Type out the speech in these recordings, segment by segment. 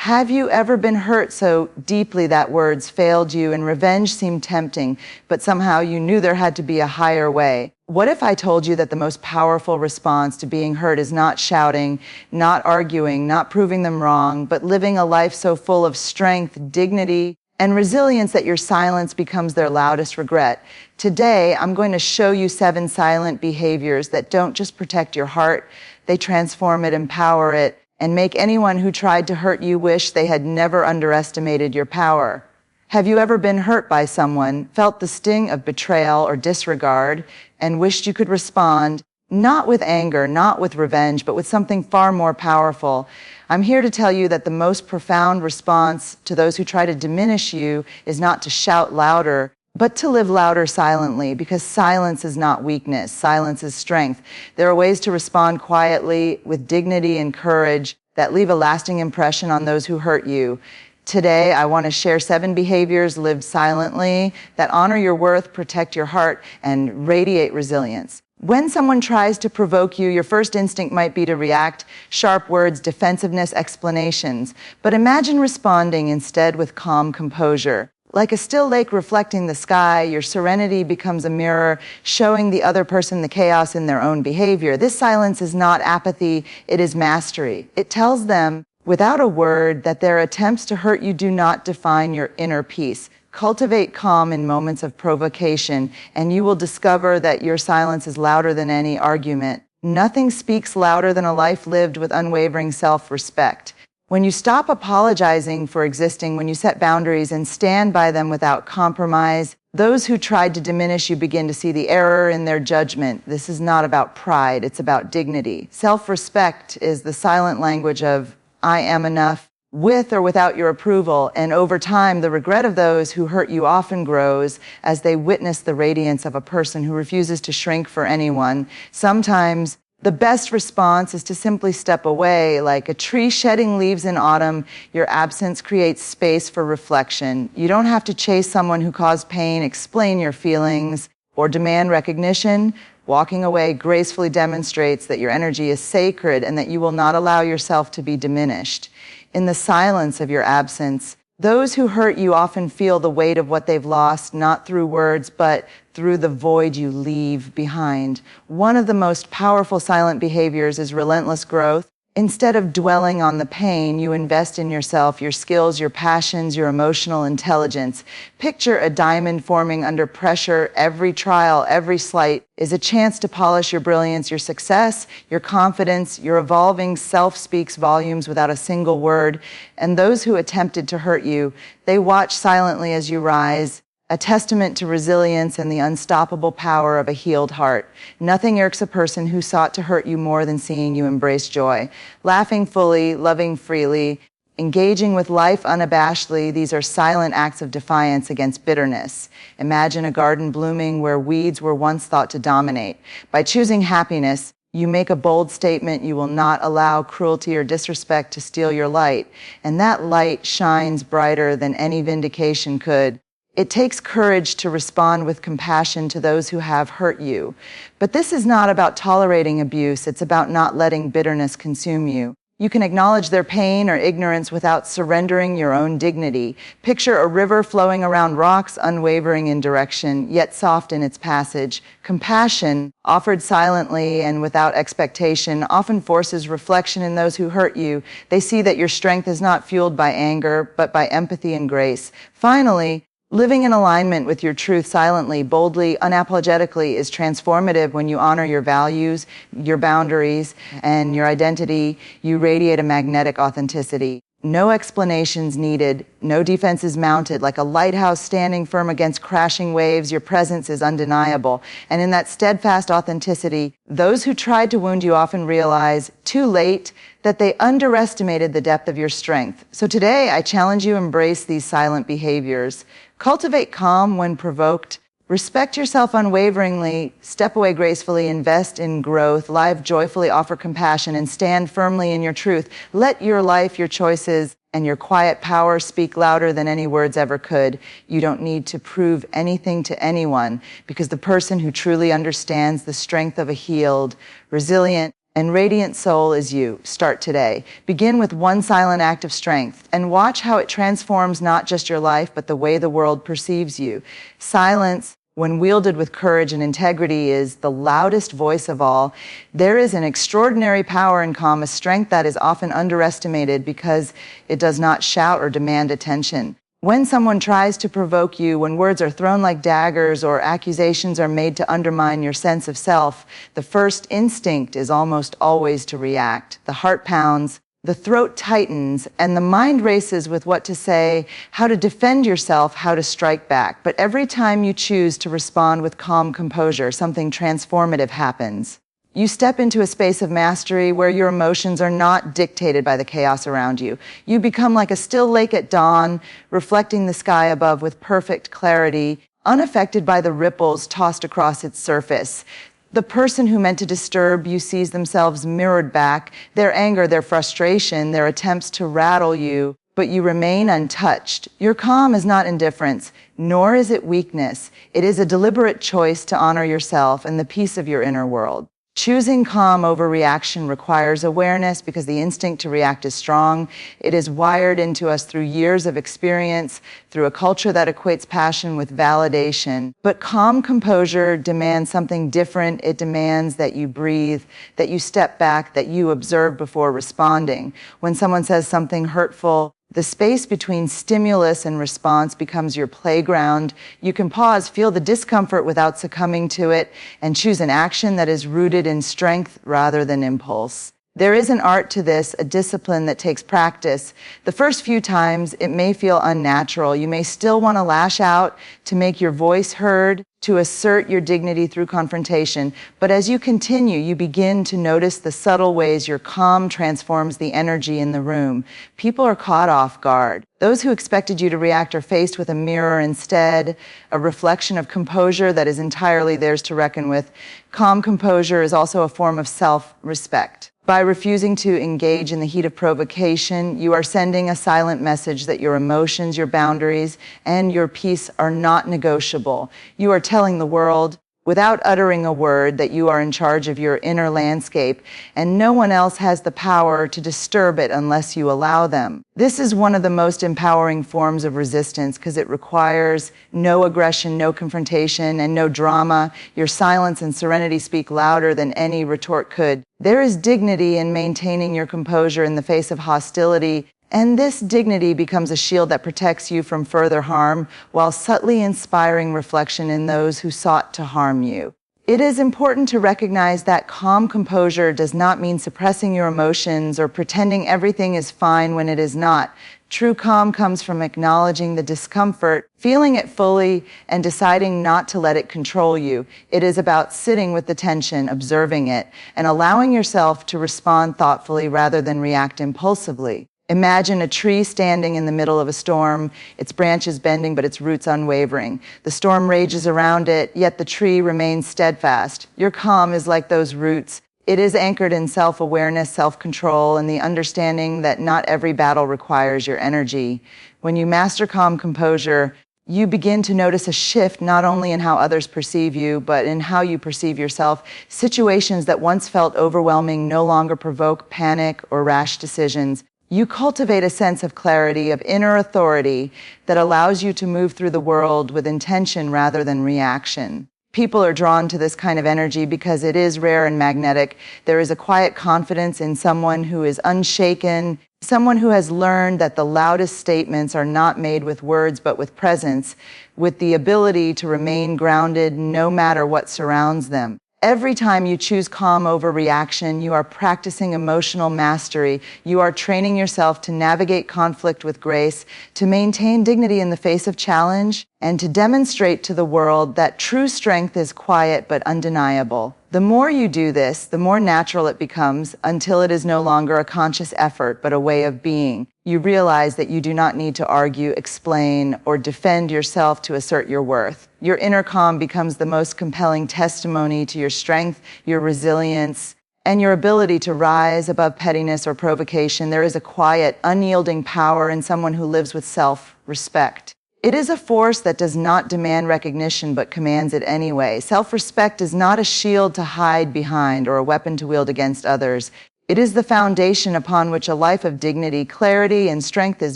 Have you ever been hurt so deeply that words failed you and revenge seemed tempting, but somehow you knew there had to be a higher way? What if I told you that the most powerful response to being hurt is not shouting, not arguing, not proving them wrong, but living a life so full of strength, dignity, and resilience that your silence becomes their loudest regret? Today, I'm going to show you 7 silent behaviors that don't just protect your heart, they transform it, empower it, and make anyone who tried to hurt you wish they had never underestimated your power. Have you ever been hurt by someone, felt the sting of betrayal or disregard, and wished you could respond, not with anger, not with revenge, but with something far more powerful? I'm here to tell you that the most profound response to those who try to diminish you is not to shout louder, but to live louder silently, because silence is not weakness, silence is strength. There are ways to respond quietly, with dignity and courage, that leave a lasting impression on those who hurt you. Today, I want to share 7 behaviors lived silently that honor your worth, protect your heart, and radiate resilience. When someone tries to provoke you, your first instinct might be to react, sharp words, defensiveness, explanations. But imagine responding instead with calm composure. Like a still lake reflecting the sky, your serenity becomes a mirror, showing the other person the chaos in their own behavior. This silence is not apathy, it is mastery. It tells them, without a word, that their attempts to hurt you do not define your inner peace. Cultivate calm in moments of provocation, and you will discover that your silence is louder than any argument. Nothing speaks louder than a life lived with unwavering self-respect. When you stop apologizing for existing, when you set boundaries and stand by them without compromise, those who tried to diminish you begin to see the error in their judgment. This is not about pride, it's about dignity. Self-respect is the silent language of I am enough, with or without your approval, and over time, the regret of those who hurt you often grows as they witness the radiance of a person who refuses to shrink for anyone. Sometimes, the best response is to simply step away. Like a tree shedding leaves in autumn, your absence creates space for reflection. You don't have to chase someone who caused pain, explain your feelings, or demand recognition. Walking away gracefully demonstrates that your energy is sacred and that you will not allow yourself to be diminished. In the silence of your absence, those who hurt you often feel the weight of what they've lost, not through words, but through the void you leave behind. One of the most powerful silent behaviors is relentless growth. Instead of dwelling on the pain, you invest in yourself, your skills, your passions, your emotional intelligence. Picture a diamond forming under pressure. Every trial, every slight is a chance to polish your brilliance. Your success, your confidence, your evolving self speaks volumes without a single word. And those who attempted to hurt you, they watch silently as you rise, a testament to resilience and the unstoppable power of a healed heart. Nothing irks a person who sought to hurt you more than seeing you embrace joy. Laughing fully, loving freely, engaging with life unabashedly, these are silent acts of defiance against bitterness. Imagine a garden blooming where weeds were once thought to dominate. By choosing happiness, you make a bold statement. You will not allow cruelty or disrespect to steal your light. And that light shines brighter than any vindication could. It takes courage to respond with compassion to those who have hurt you. But this is not about tolerating abuse. It's about not letting bitterness consume you. You can acknowledge their pain or ignorance without surrendering your own dignity. Picture a river flowing around rocks, unwavering in direction, yet soft in its passage. Compassion, offered silently and without expectation, often forces reflection in those who hurt you. They see that your strength is not fueled by anger, but by empathy and grace. Finally, living in alignment with your truth silently, boldly, unapologetically is transformative. When you honor your values, your boundaries, and your identity, you radiate a magnetic authenticity. No explanations needed, no defenses mounted. Like a lighthouse standing firm against crashing waves, your presence is undeniable. And in that steadfast authenticity, those who tried to wound you often realize, too late, that they underestimated the depth of your strength. So today, I challenge you to embrace these silent behaviors. Cultivate calm when provoked. Respect yourself unwaveringly, step away gracefully, invest in growth, live joyfully, offer compassion, and stand firmly in your truth. Let your life, your choices, and your quiet power speak louder than any words ever could. You don't need to prove anything to anyone, because the person who truly understands the strength of a healed, resilient, And radiant soul is you. Start today. Begin with one silent act of strength and watch how it transforms not just your life, but the way the world perceives you. Silence, when wielded with courage and integrity, is the loudest voice of all. There is an extraordinary power in calm, a strength that is often underestimated because it does not shout or demand attention. When someone tries to provoke you, when words are thrown like daggers or accusations are made to undermine your sense of self, the first instinct is almost always to react. The heart pounds, the throat tightens, and the mind races with what to say, how to defend yourself, how to strike back. But every time you choose to respond with calm composure, something transformative happens. You step into a space of mastery where your emotions are not dictated by the chaos around you. You become like a still lake at dawn, reflecting the sky above with perfect clarity, unaffected by the ripples tossed across its surface. The person who meant to disturb you sees themselves mirrored back, their anger, their frustration, their attempts to rattle you, but you remain untouched. Your calm is not indifference, nor is it weakness. It is a deliberate choice to honor yourself and the peace of your inner world. Choosing calm over reaction requires awareness because the instinct to react is strong. It is wired into us through years of experience, through a culture that equates passion with validation. But calm composure demands something different. It demands that you breathe, that you step back, that you observe before responding. When someone says something hurtful, the space between stimulus and response becomes your playground. You can pause, feel the discomfort without succumbing to it, and choose an action that is rooted in strength rather than impulse. There is an art to this, a discipline that takes practice. The first few times, it may feel unnatural. You may still want to lash out, to make your voice heard, to assert your dignity through confrontation. But as you continue, you begin to notice the subtle ways your calm transforms the energy in the room. People are caught off guard. Those who expected you to react are faced with a mirror instead, a reflection of composure that is entirely theirs to reckon with. Calm composure is also a form of self-respect. By refusing to engage in the heat of provocation, you are sending a silent message that your emotions, your boundaries, and your peace are not negotiable. You are telling the world, without uttering a word, that you are in charge of your inner landscape, and no one else has the power to disturb it unless you allow them. This is one of the most empowering forms of resistance because it requires no aggression, no confrontation, and no drama. Your silence and serenity speak louder than any retort could. There is dignity in maintaining your composure in the face of hostility, and this dignity becomes a shield that protects you from further harm while subtly inspiring reflection in those who sought to harm you. It is important to recognize that calm composure does not mean suppressing your emotions or pretending everything is fine when it is not. True calm comes from acknowledging the discomfort, feeling it fully, and deciding not to let it control you. It is about sitting with the tension, observing it, and allowing yourself to respond thoughtfully rather than react impulsively. Imagine a tree standing in the middle of a storm, its branches bending but its roots unwavering. The storm rages around it, yet the tree remains steadfast. Your calm is like those roots. It is anchored in self-awareness, self-control, and the understanding that not every battle requires your energy. When you master calm composure, you begin to notice a shift not only in how others perceive you, but in how you perceive yourself. Situations that once felt overwhelming no longer provoke panic or rash decisions. You cultivate a sense of clarity, of inner authority that allows you to move through the world with intention rather than reaction. People are drawn to this kind of energy because it is rare and magnetic. There is a quiet confidence in someone who is unshaken, someone who has learned that the loudest statements are not made with words but with presence, with the ability to remain grounded no matter what surrounds them. Every time you choose calm over reaction, you are practicing emotional mastery. You are training yourself to navigate conflict with grace, to maintain dignity in the face of challenge, and to demonstrate to the world that true strength is quiet but undeniable. The more you do this, the more natural it becomes until it is no longer a conscious effort but a way of being. You realize that you do not need to argue, explain, or defend yourself to assert your worth. Your inner calm becomes the most compelling testimony to your strength, your resilience, and your ability to rise above pettiness or provocation. There is a quiet, unyielding power in someone who lives with self-respect. It is a force that does not demand recognition but commands it anyway. Self-respect is not a shield to hide behind or a weapon to wield against others. It is the foundation upon which a life of dignity, clarity, and strength is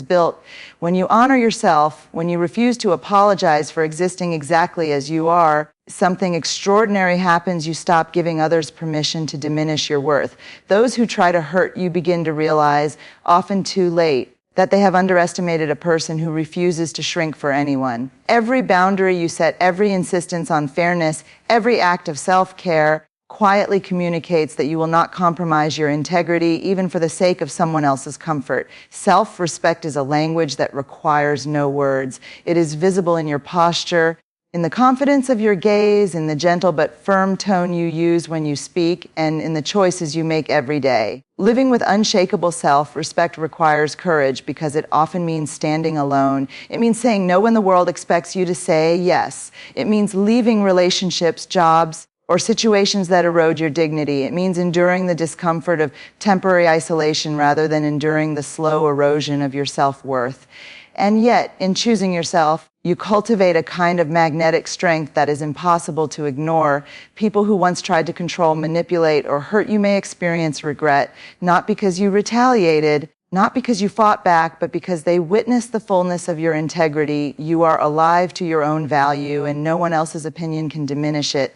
built. When you honor yourself, when you refuse to apologize for existing exactly as you are, something extraordinary happens. You stop giving others permission to diminish your worth. Those who try to hurt you begin to realize, often too late, that they have underestimated a person who refuses to shrink for anyone. Every boundary you set, every insistence on fairness, every act of self-care quietly communicates that you will not compromise your integrity, even for the sake of someone else's comfort. Self-respect is a language that requires no words. It is visible in your posture, in the confidence of your gaze, in the gentle but firm tone you use when you speak, and in the choices you make every day. Living with unshakable self-respect requires courage because it often means standing alone. It means saying no when the world expects you to say yes. It means leaving relationships, jobs, or situations that erode your dignity. It means enduring the discomfort of temporary isolation rather than enduring the slow erosion of your self-worth. And yet, in choosing yourself, you cultivate a kind of magnetic strength that is impossible to ignore. People who once tried to control, manipulate, or hurt you may experience regret, not because you retaliated, not because you fought back, but because they witnessed the fullness of your integrity. You are alive to your own value, and no one else's opinion can diminish it.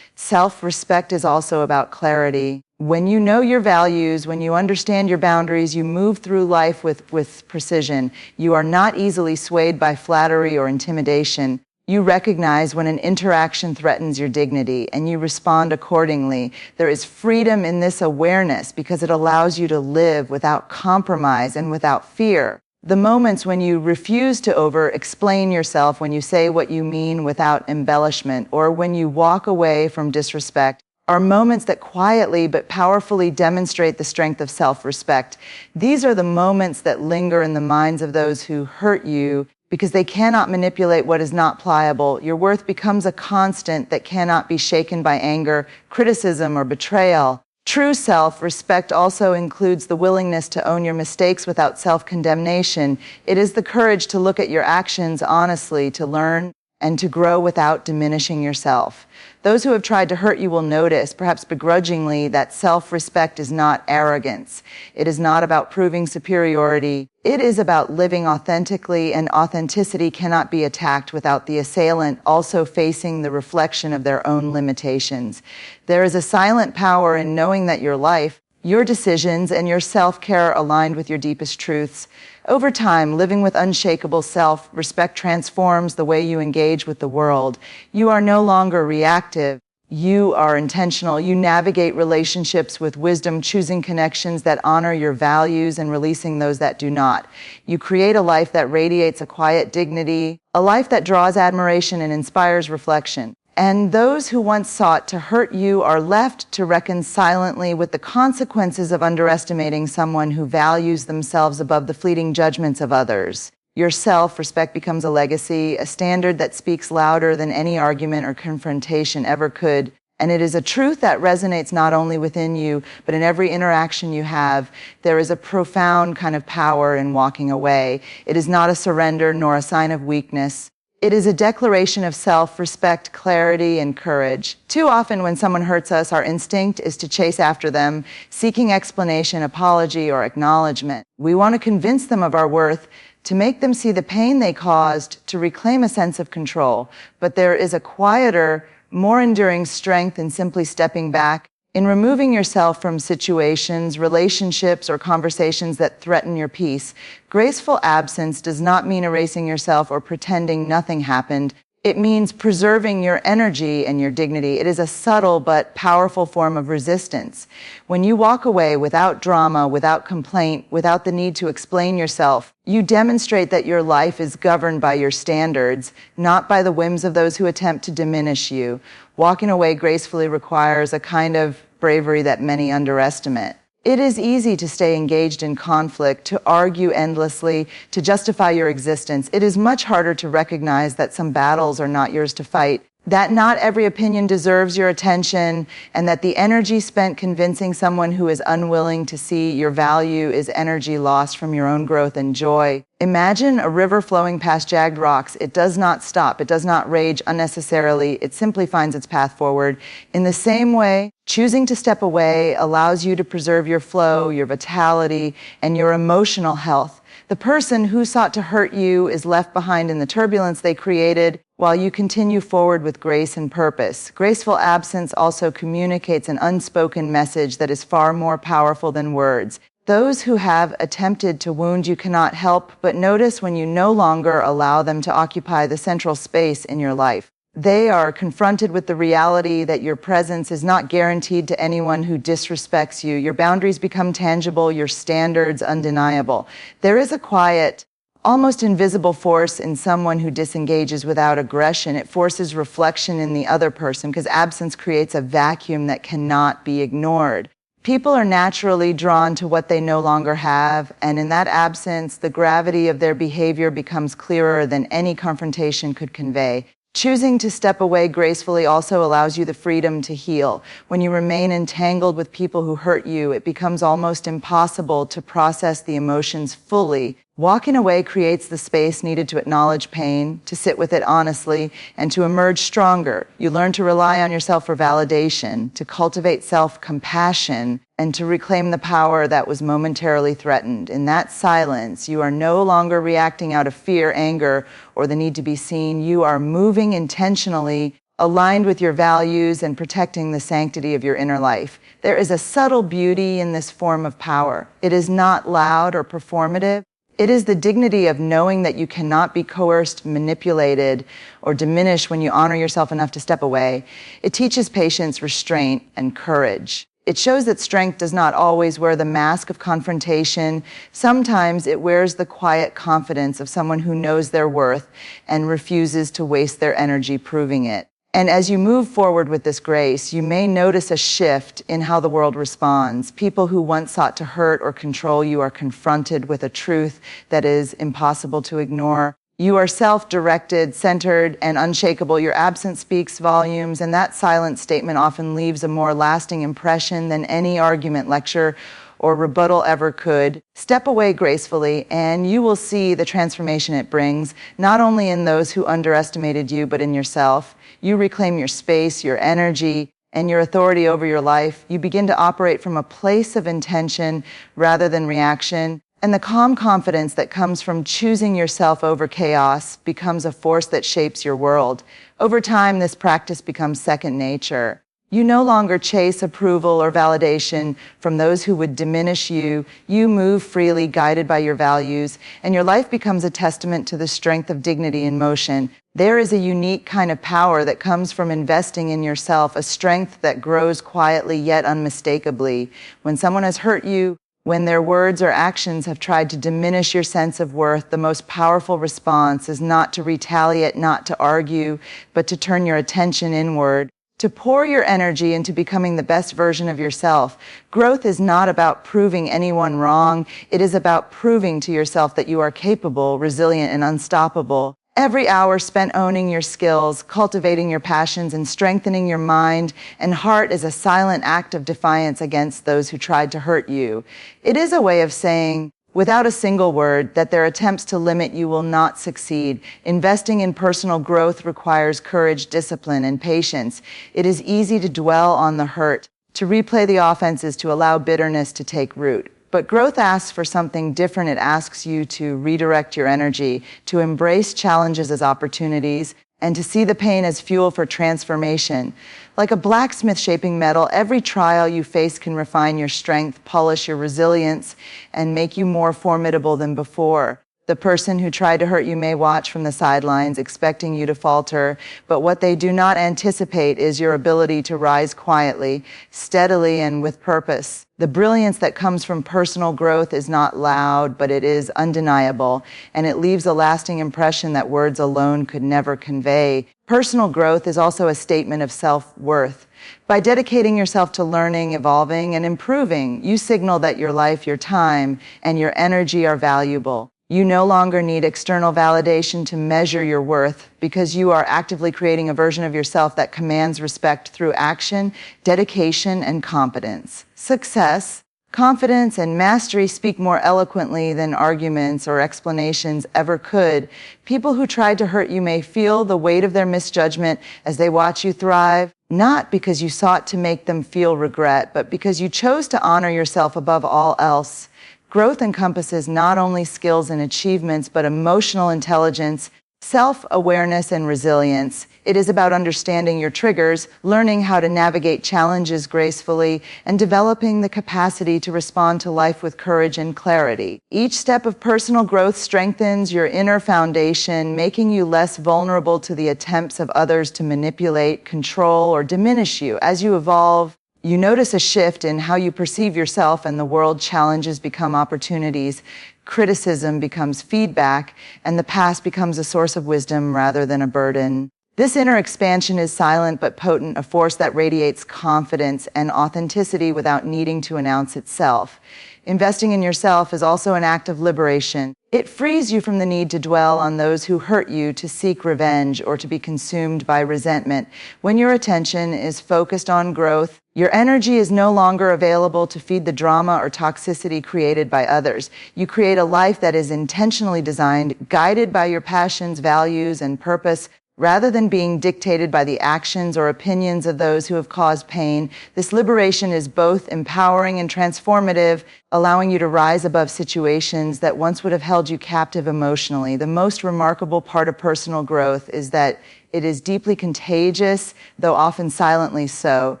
Self-respect is also about clarity. When you know your values, when you understand your boundaries, you move through life with precision. You are not easily swayed by flattery or intimidation. You recognize when an interaction threatens your dignity, and you respond accordingly. There is freedom in this awareness because it allows you to live without compromise and without fear. The moments when you refuse to over-explain yourself, when you say what you mean without embellishment, or when you walk away from disrespect, are moments that quietly but powerfully demonstrate the strength of self-respect. These are the moments that linger in the minds of those who hurt you because they cannot manipulate what is not pliable. Your worth becomes a constant that cannot be shaken by anger, criticism, or betrayal. True self-respect also includes the willingness to own your mistakes without self-condemnation. It is the courage to look at your actions honestly, to learn, and to grow without diminishing yourself. Those who have tried to hurt you will notice, perhaps begrudgingly, that self-respect is not arrogance. It is not about proving superiority. It is about living authentically, and authenticity cannot be attacked without the assailant also facing the reflection of their own limitations. There is a silent power in knowing that your life, your decisions, and your self-care are aligned with your deepest truths. Over time, living with unshakable self-respect transforms the way you engage with the world. You are no longer reactive. You are intentional. You navigate relationships with wisdom, choosing connections that honor your values and releasing those that do not. You create a life that radiates a quiet dignity, a life that draws admiration and inspires reflection. And those who once sought to hurt you are left to reckon silently with the consequences of underestimating someone who values themselves above the fleeting judgments of others. Your self-respect becomes a legacy, a standard that speaks louder than any argument or confrontation ever could. And it is a truth that resonates not only within you, but in every interaction you have. There is a profound kind of power in walking away. It is not a surrender nor a sign of weakness. It is a declaration of self-respect, clarity, and courage. Too often when someone hurts us, our instinct is to chase after them, seeking explanation, apology, or acknowledgement. We want to convince them of our worth, to make them see the pain they caused, to reclaim a sense of control. But there is a quieter, more enduring strength in simply stepping back, in removing yourself from situations, relationships, or conversations that threaten your peace. Graceful absence does not mean erasing yourself or pretending nothing happened. It means preserving your energy and your dignity. It is a subtle but powerful form of resistance. When you walk away without drama, without complaint, without the need to explain yourself, you demonstrate that your life is governed by your standards, not by the whims of those who attempt to diminish you. Walking away gracefully requires a kind of bravery that many underestimate. It is easy to stay engaged in conflict, to argue endlessly, to justify your existence. It is much harder to recognize that some battles are not yours to fight, that not every opinion deserves your attention, and that the energy spent convincing someone who is unwilling to see your value is energy lost from your own growth and joy. Imagine a river flowing past jagged rocks. It does not stop. It does not rage unnecessarily. It simply finds its path forward. In the same way, choosing to step away allows you to preserve your flow, your vitality, and your emotional health. The person who sought to hurt you is left behind in the turbulence they created, while you continue forward with grace and purpose. Graceful absence also communicates an unspoken message that is far more powerful than words. Those who have attempted to wound you cannot help but notice when you no longer allow them to occupy the central space in your life. They are confronted with the reality that your presence is not guaranteed to anyone who disrespects you. Your boundaries become tangible, your standards undeniable. There is a quiet, almost invisible force in someone who disengages without aggression. It forces reflection in the other person because absence creates a vacuum that cannot be ignored. People are naturally drawn to what they no longer have, and in that absence, the gravity of their behavior becomes clearer than any confrontation could convey. Choosing to step away gracefully also allows you the freedom to heal. When you remain entangled with people who hurt you, it becomes almost impossible to process the emotions fully. Walking away creates the space needed to acknowledge pain, to sit with it honestly, and to emerge stronger. You learn to rely on yourself for validation, to cultivate self-compassion, and to reclaim the power that was momentarily threatened. In that silence, you are no longer reacting out of fear, anger, or the need to be seen. You are moving intentionally, aligned with your values and protecting the sanctity of your inner life. There is a subtle beauty in this form of power. It is not loud or performative. It is the dignity of knowing that you cannot be coerced, manipulated, or diminished when you honor yourself enough to step away. It teaches patience, restraint, and courage. It shows that strength does not always wear the mask of confrontation. Sometimes it wears the quiet confidence of someone who knows their worth and refuses to waste their energy proving it. And as you move forward with this grace, you may notice a shift in how the world responds. People who once sought to hurt or control you are confronted with a truth that is impossible to ignore. You are self-directed, centered, and unshakable. Your absence speaks volumes, and that silent statement often leaves a more lasting impression than any argument, lecture, or rebuttal ever could. Step away gracefully, and you will see the transformation it brings, not only in those who underestimated you, but in yourself. You reclaim your space, your energy, and your authority over your life. You begin to operate from a place of intention rather than reaction. And the calm confidence that comes from choosing yourself over chaos becomes a force that shapes your world. Over time, this practice becomes second nature. You no longer chase approval or validation from those who would diminish you. You move freely, guided by your values, and your life becomes a testament to the strength of dignity in motion. There is a unique kind of power that comes from investing in yourself, a strength that grows quietly yet unmistakably. When someone has hurt you, when their words or actions have tried to diminish your sense of worth, the most powerful response is not to retaliate, not to argue, but to turn your attention inward, to pour your energy into becoming the best version of yourself. Growth is not about proving anyone wrong. It is about proving to yourself that you are capable, resilient, and unstoppable. Every hour spent owning your skills, cultivating your passions, and strengthening your mind and heart is a silent act of defiance against those who tried to hurt you. It is a way of saying, without a single word, that their attempts to limit you will not succeed. Investing in personal growth requires courage, discipline, and patience. It is easy to dwell on the hurt, to replay the offenses, to allow bitterness to take root. But growth asks for something different. It asks you to redirect your energy, to embrace challenges as opportunities, and to see the pain as fuel for transformation. Like a blacksmith shaping metal, every trial you face can refine your strength, polish your resilience, and make you more formidable than before. The person who tried to hurt you may watch from the sidelines, expecting you to falter, but what they do not anticipate is your ability to rise quietly, steadily, and with purpose. The brilliance that comes from personal growth is not loud, but it is undeniable, and it leaves a lasting impression that words alone could never convey. Personal growth is also a statement of self-worth. By dedicating yourself to learning, evolving, and improving, you signal that your life, your time, and your energy are valuable. You no longer need external validation to measure your worth because you are actively creating a version of yourself that commands respect through action, dedication, and competence. Success, confidence, and mastery speak more eloquently than arguments or explanations ever could. People who tried to hurt you may feel the weight of their misjudgment as they watch you thrive, not because you sought to make them feel regret, but because you chose to honor yourself above all else. Growth encompasses not only skills and achievements, but emotional intelligence, self-awareness, and resilience. It is about understanding your triggers, learning how to navigate challenges gracefully, and developing the capacity to respond to life with courage and clarity. Each step of personal growth strengthens your inner foundation, making you less vulnerable to the attempts of others to manipulate, control, or diminish you. As you evolve, you notice a shift in how you perceive yourself and the world. Challenges become opportunities, criticism becomes feedback, and the past becomes a source of wisdom rather than a burden. This inner expansion is silent but potent, a force that radiates confidence and authenticity without needing to announce itself. Investing in yourself is also an act of liberation. It frees you from the need to dwell on those who hurt you, to seek revenge, or to be consumed by resentment. When your attention is focused on growth, your energy is no longer available to feed the drama or toxicity created by others. You create a life that is intentionally designed, guided by your passions, values, and purpose, rather than being dictated by the actions or opinions of those who have caused pain. This liberation is both empowering and transformative, allowing you to rise above situations that once would have held you captive emotionally. The most remarkable part of personal growth is that it is deeply contagious, though often silently so.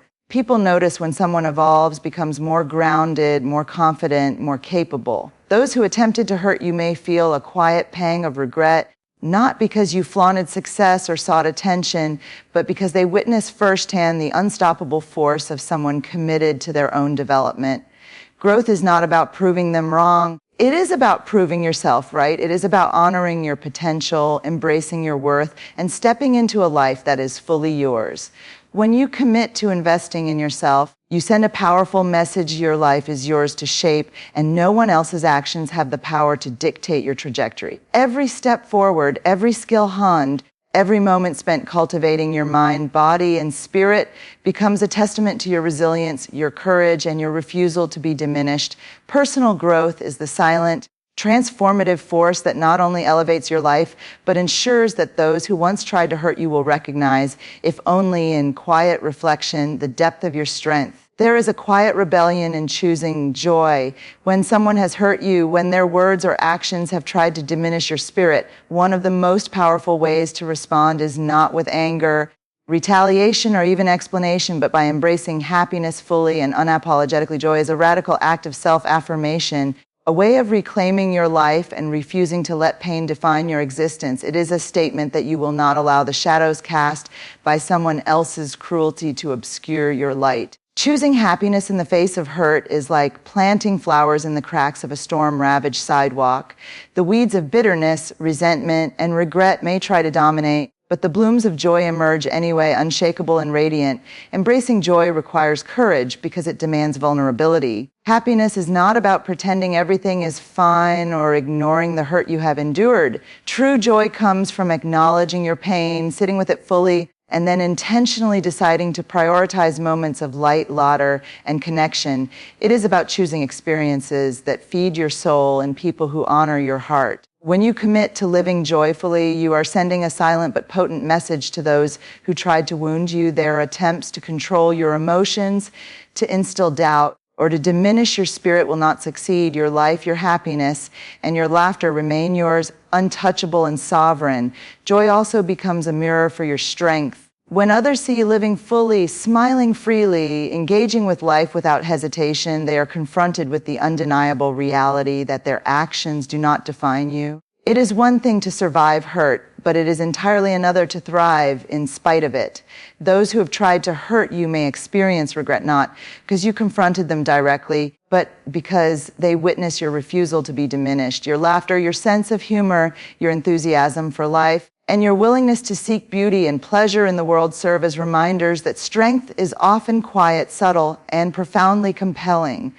People notice when someone evolves, becomes more grounded, more confident, more capable. Those who attempted to hurt you may feel a quiet pang of regret, not because you flaunted success or sought attention, but because they witnessed firsthand the unstoppable force of someone committed to their own development. Growth is not about proving them wrong. It is about proving yourself right. It is about honoring your potential, embracing your worth, and stepping into a life that is fully yours. When you commit to investing in yourself, you send a powerful message. Your life is yours to shape, and no one else's actions have the power to dictate your trajectory. Every step forward, every skill honed, every moment spent cultivating your mind, body, and spirit becomes a testament to your resilience, your courage, and your refusal to be diminished. Personal growth is the silent, transformative force that not only elevates your life, but ensures that those who once tried to hurt you will recognize, if only in quiet reflection, the depth of your strength. There is a quiet rebellion in choosing joy. When someone has hurt you, when their words or actions have tried to diminish your spirit, one of the most powerful ways to respond is not with anger, retaliation, or even explanation, but by embracing happiness fully and unapologetically. Joy is a radical act of self-affirmation, a way of reclaiming your life and refusing to let pain define your existence. It is a statement that you will not allow the shadows cast by someone else's cruelty to obscure your light. Choosing happiness in the face of hurt is like planting flowers in the cracks of a storm-ravaged sidewalk. The weeds of bitterness, resentment, and regret may try to dominate, but the blooms of joy emerge anyway, unshakable and radiant. Embracing joy requires courage because it demands vulnerability. Happiness is not about pretending everything is fine or ignoring the hurt you have endured. True joy comes from acknowledging your pain, sitting with it fully, and then intentionally deciding to prioritize moments of light, laughter, and connection. It is about choosing experiences that feed your soul and people who honor your heart. When you commit to living joyfully, you are sending a silent but potent message to those who tried to wound you. Their attempts to control your emotions, to instill doubt, or to diminish your spirit will not succeed. Your life, your happiness, and your laughter remain yours, untouchable and sovereign. Joy also becomes a mirror for your strength. When others see you living fully, smiling freely, engaging with life without hesitation, they are confronted with the undeniable reality that their actions do not define you. It is one thing to survive hurt, but it is entirely another to thrive in spite of it. Those who have tried to hurt you may experience regret, not because you confronted them directly, but because they witness your refusal to be diminished. Your laughter, your sense of humor, your enthusiasm for life, and your willingness to seek beauty and pleasure in the world serve as reminders that strength is often quiet, subtle, and profoundly compelling.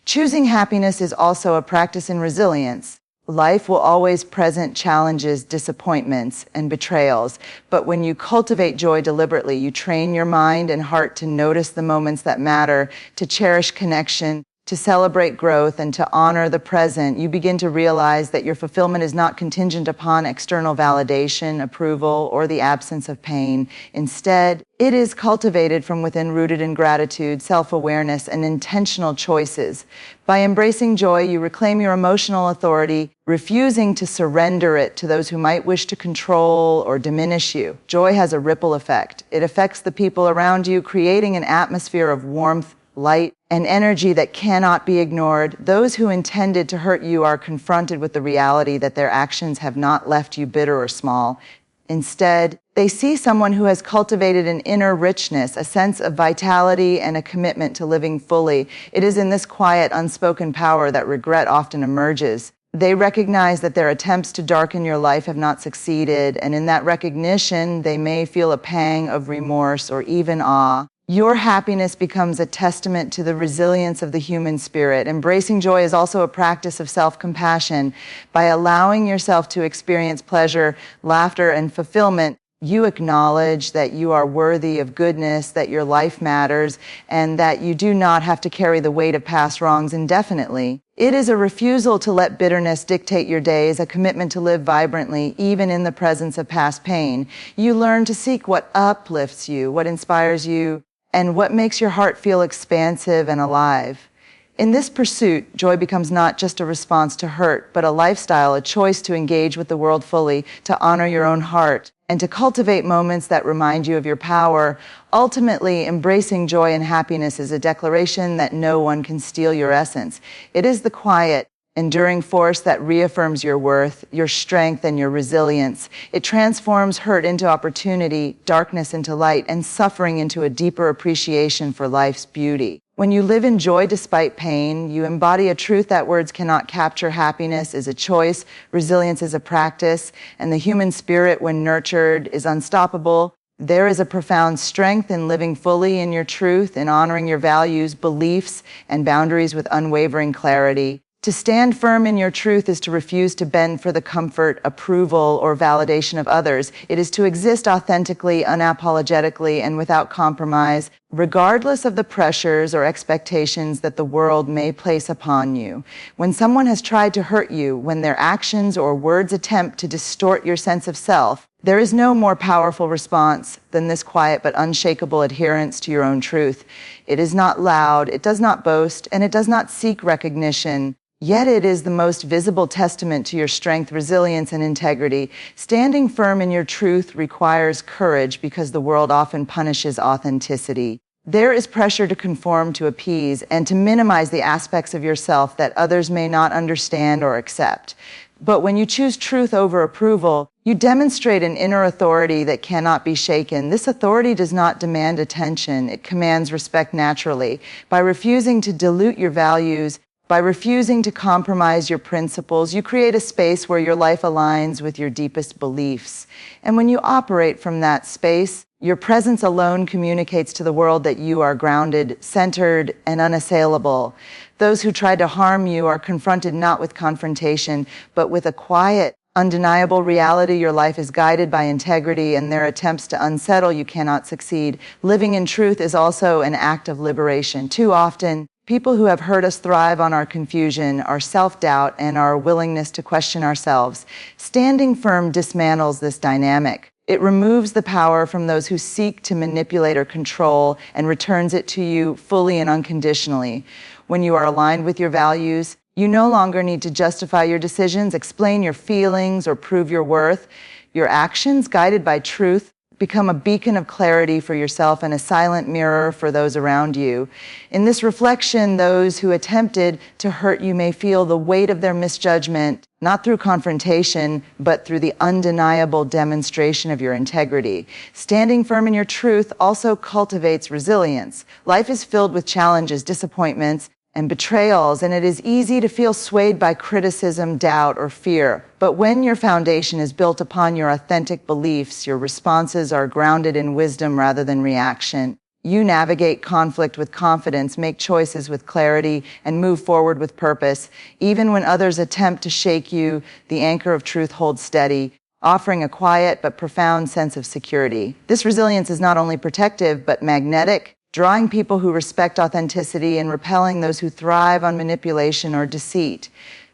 Choosing happiness is also a practice in resilience. Life will always present challenges, disappointments, and betrayals. But when you cultivate joy deliberately, you train your mind and heart to notice the moments that matter, to cherish connection, to celebrate growth, and to honor the present. You begin to realize that your fulfillment is not contingent upon external validation, approval, or the absence of pain. Instead, it is cultivated from within, rooted in gratitude, self-awareness, and intentional choices. By embracing joy, you reclaim your emotional authority, refusing to surrender it to those who might wish to control or diminish you. Joy has a ripple effect. It affects the people around you, creating an atmosphere of warmth, light, and energy that cannot be ignored. Those who intended to hurt you are confronted with the reality that their actions have not left you bitter or small. Instead, they see someone who has cultivated an inner richness, a sense of vitality, and a commitment to living fully. It is in this quiet, unspoken power that regret often emerges. They recognize that their attempts to darken your life have not succeeded, and in that recognition, they may feel a pang of remorse or even awe. Your happiness becomes a testament to the resilience of the human spirit. Embracing joy is also a practice of self-compassion. By allowing yourself to experience pleasure, laughter, and fulfillment, you acknowledge that you are worthy of goodness, that your life matters, and that you do not have to carry the weight of past wrongs indefinitely. It is a refusal to let bitterness dictate your days, a commitment to live vibrantly, even in the presence of past pain. You learn to seek what uplifts you, what inspires you, and what makes your heart feel expansive and alive. In this pursuit, joy becomes not just a response to hurt, but a lifestyle, a choice to engage with the world fully, to honor your own heart, and to cultivate moments that remind you of your power. Ultimately, embracing joy and happiness is a declaration that no one can steal your essence. It is the quiet, enduring force that reaffirms your worth, your strength, and your resilience. It transforms hurt into opportunity, darkness into light, and suffering into a deeper appreciation for life's beauty. When you live in joy despite pain, you embody a truth that words cannot capture. Happiness is a choice, resilience is a practice, and the human spirit, when nurtured, is unstoppable. There is a profound strength in living fully in your truth, in honoring your values, beliefs, and boundaries with unwavering clarity. To stand firm in your truth is to refuse to bend for the comfort, approval, or validation of others. It is to exist authentically, unapologetically, and without compromise, regardless of the pressures or expectations that the world may place upon you. When someone has tried to hurt you, when their actions or words attempt to distort your sense of self, there is no more powerful response than this quiet but unshakable adherence to your own truth. It is not loud, it does not boast, and it does not seek recognition. Yet it is the most visible testament to your strength, resilience, and integrity. Standing firm in your truth requires courage because the world often punishes authenticity. There is pressure to conform, to appease, and to minimize the aspects of yourself that others may not understand or accept. But when you choose truth over approval, you demonstrate an inner authority that cannot be shaken. This authority does not demand attention. It commands respect naturally. By refusing to dilute your values, by refusing to compromise your principles, you create a space where your life aligns with your deepest beliefs. And when you operate from that space, your presence alone communicates to the world that you are grounded, centered, and unassailable. Those who try to harm you are confronted not with confrontation, but with a quiet, undeniable reality. Your life is guided by integrity, and their attempts to unsettle you cannot succeed. Living in truth is also an act of liberation. Too often, people who have hurt us thrive on our confusion, our self-doubt, and our willingness to question ourselves. Standing firm dismantles this dynamic. It removes the power from those who seek to manipulate or control and returns it to you fully and unconditionally. When you are aligned with your values, you no longer need to justify your decisions, explain your feelings, or prove your worth. Your actions, guided by truth, become a beacon of clarity for yourself and a silent mirror for those around you. In this reflection, those who attempted to hurt you may feel the weight of their misjudgment, not through confrontation, but through the undeniable demonstration of your integrity. Standing firm in your truth also cultivates resilience. Life is filled with challenges, disappointments, and betrayals, and it is easy to feel swayed by criticism, doubt, or fear. But when your foundation is built upon your authentic beliefs, your responses are grounded in wisdom rather than reaction. You navigate conflict with confidence, make choices with clarity, and move forward with purpose. Even when others attempt to shake you, the anchor of truth holds steady, offering a quiet but profound sense of security. This resilience is not only protective, but magnetic, drawing people who respect authenticity and repelling those who thrive on manipulation or deceit.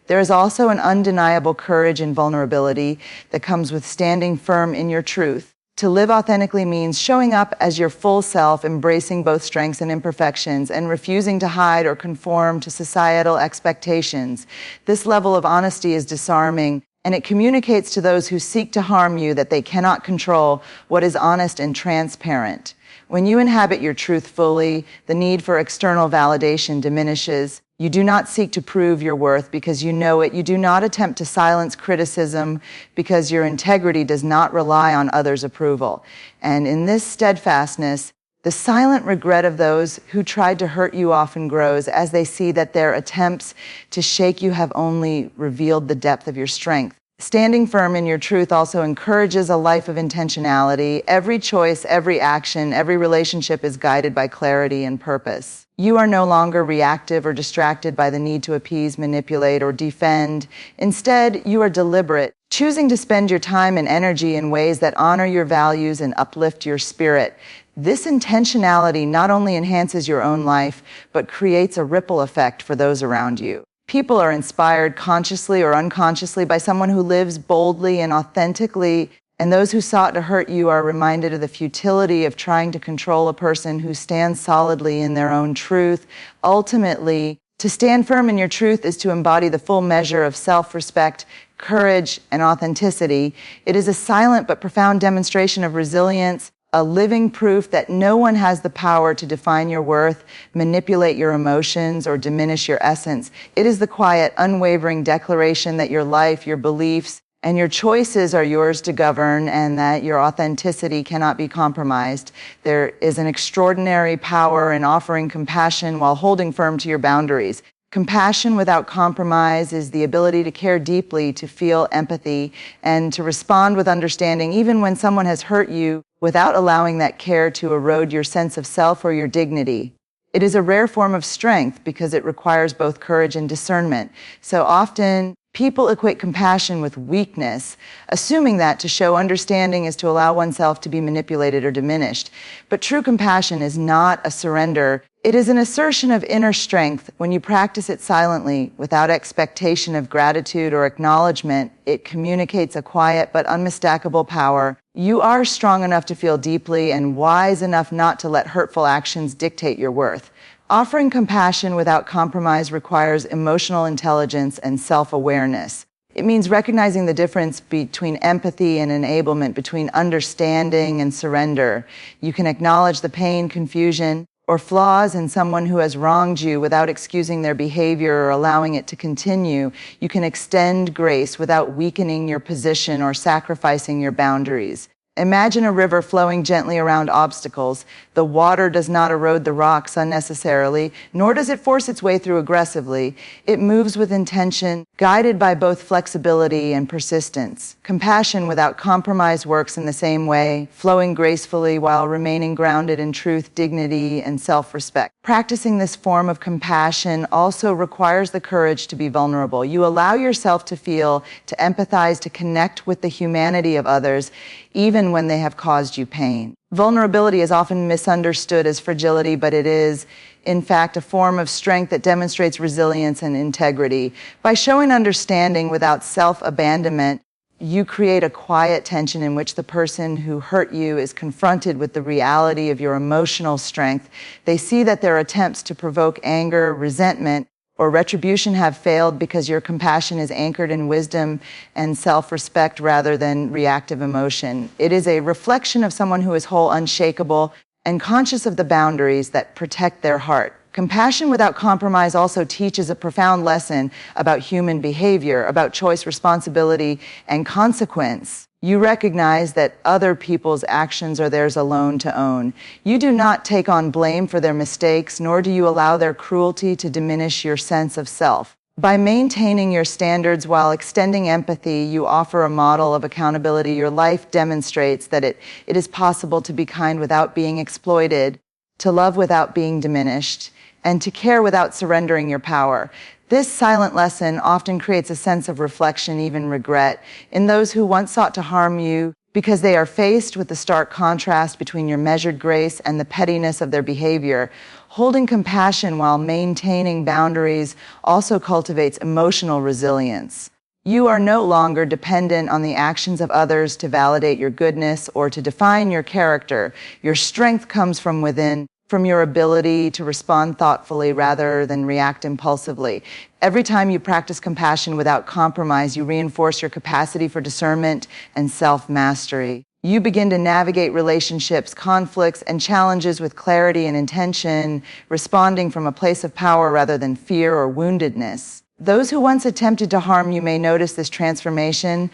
There is also an undeniable courage and vulnerability that comes with standing firm in your truth. To live authentically means showing up as your full self, embracing both strengths and imperfections, and refusing to hide or conform to societal expectations. This level of honesty is disarming, and it communicates to those who seek to harm you that they cannot control what is honest and transparent. When you inhabit your truth fully, the need for external validation diminishes. You do not seek to prove your worth because you know it. You do not attempt to silence criticism because your integrity does not rely on others' approval. And in this steadfastness, the silent regret of those who tried to hurt you often grows as they see that their attempts to shake you have only revealed the depth of your strength. Standing firm in your truth also encourages a life of intentionality. Every choice, every action, every relationship is guided by clarity and purpose. You are no longer reactive or distracted by the need to appease, manipulate, or defend. Instead, you are deliberate, choosing to spend your time and energy in ways that honor your values and uplift your spirit. This intentionality not only enhances your own life, but creates a ripple effect for those around you. People are inspired consciously or unconsciously by someone who lives boldly and authentically, and those who sought to hurt you are reminded of the futility of trying to control a person who stands solidly in their own truth. Ultimately, to stand firm in your truth is to embody the full measure of self-respect, courage, and authenticity. It is a silent but profound demonstration of resilience, a living proof that no one has the power to define your worth, manipulate your emotions, or diminish your essence. It is the quiet, unwavering declaration that your life, your beliefs, and your choices are yours to govern, and that your authenticity cannot be compromised. There is an extraordinary power in offering compassion while holding firm to your boundaries. Compassion without compromise is the ability to care deeply, to feel empathy, and to respond with understanding even when someone has hurt you, without allowing that care to erode your sense of self or your dignity. It is a rare form of strength because it requires both courage and discernment. So often, people equate compassion with weakness, assuming that to show understanding is to allow oneself to be manipulated or diminished. But true compassion is not a surrender. It is an assertion of inner strength. When you practice it silently, without expectation of gratitude or acknowledgement, it communicates a quiet but unmistakable power. You are strong enough to feel deeply and wise enough not to let hurtful actions dictate your worth. Offering compassion without compromise requires emotional intelligence and self-awareness. It means recognizing the difference between empathy and enablement, between understanding and surrender. You can acknowledge the pain, confusion, or flaws in someone who has wronged you without excusing their behavior or allowing it to continue. You can extend grace without weakening your position or sacrificing your boundaries. Imagine a river flowing gently around obstacles. The water does not erode the rocks unnecessarily, nor does it force its way through aggressively. It moves with intention, guided by both flexibility and persistence. Compassion without compromise works in the same way, flowing gracefully while remaining grounded in truth, dignity, and self-respect. Practicing this form of compassion also requires the courage to be vulnerable. You allow yourself to feel, to empathize, to connect with the humanity of others, even when they have caused you pain. Vulnerability is often misunderstood as fragility, but it is, in fact, a form of strength that demonstrates resilience and integrity. By showing understanding without self-abandonment, you create a quiet tension in which the person who hurt you is confronted with the reality of your emotional strength. They see that their attempts to provoke anger, resentment, or retribution have failed because your compassion is anchored in wisdom and self-respect rather than reactive emotion. It is a reflection of someone who is whole, unshakable, and conscious of the boundaries that protect their heart. Compassion without compromise also teaches a profound lesson about human behavior, about choice, responsibility, and consequence. You recognize that other people's actions are theirs alone to own. You do not take on blame for their mistakes, nor do you allow their cruelty to diminish your sense of self. By maintaining your standards while extending empathy, you offer a model of accountability. Your life demonstrates that it is possible to be kind without being exploited, to love without being diminished, and to care without surrendering your power. This silent lesson often creates a sense of reflection, even regret, in those who once sought to harm you because they are faced with the stark contrast between your measured grace and the pettiness of their behavior. Holding compassion while maintaining boundaries also cultivates emotional resilience. You are no longer dependent on the actions of others to validate your goodness or to define your character. Your strength comes from within, from your ability to respond thoughtfully rather than react impulsively. Every time you practice compassion without compromise, you reinforce your capacity for discernment and self-mastery. You begin to navigate relationships, conflicts, and challenges with clarity and intention, responding from a place of power rather than fear or woundedness. Those who once attempted to harm you may notice this transformation,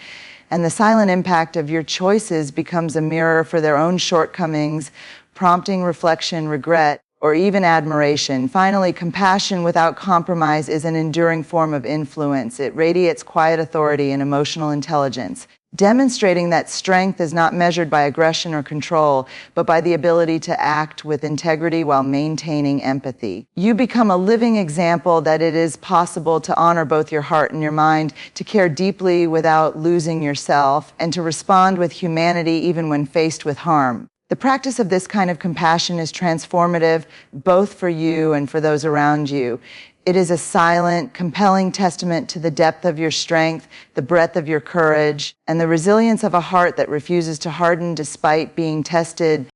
and the silent impact of your choices becomes a mirror for their own shortcomings, prompting reflection, regret, or even admiration. Finally, compassion without compromise is an enduring form of influence. It radiates quiet authority and emotional intelligence, demonstrating that strength is not measured by aggression or control, but by the ability to act with integrity while maintaining empathy. You become a living example that it is possible to honor both your heart and your mind, to care deeply without losing yourself, and to respond with humanity even when faced with harm. The practice of this kind of compassion is transformative, both for you and for those around you. It is a silent, compelling testament to the depth of your strength, the breadth of your courage, and the resilience of a heart that refuses to harden despite being tested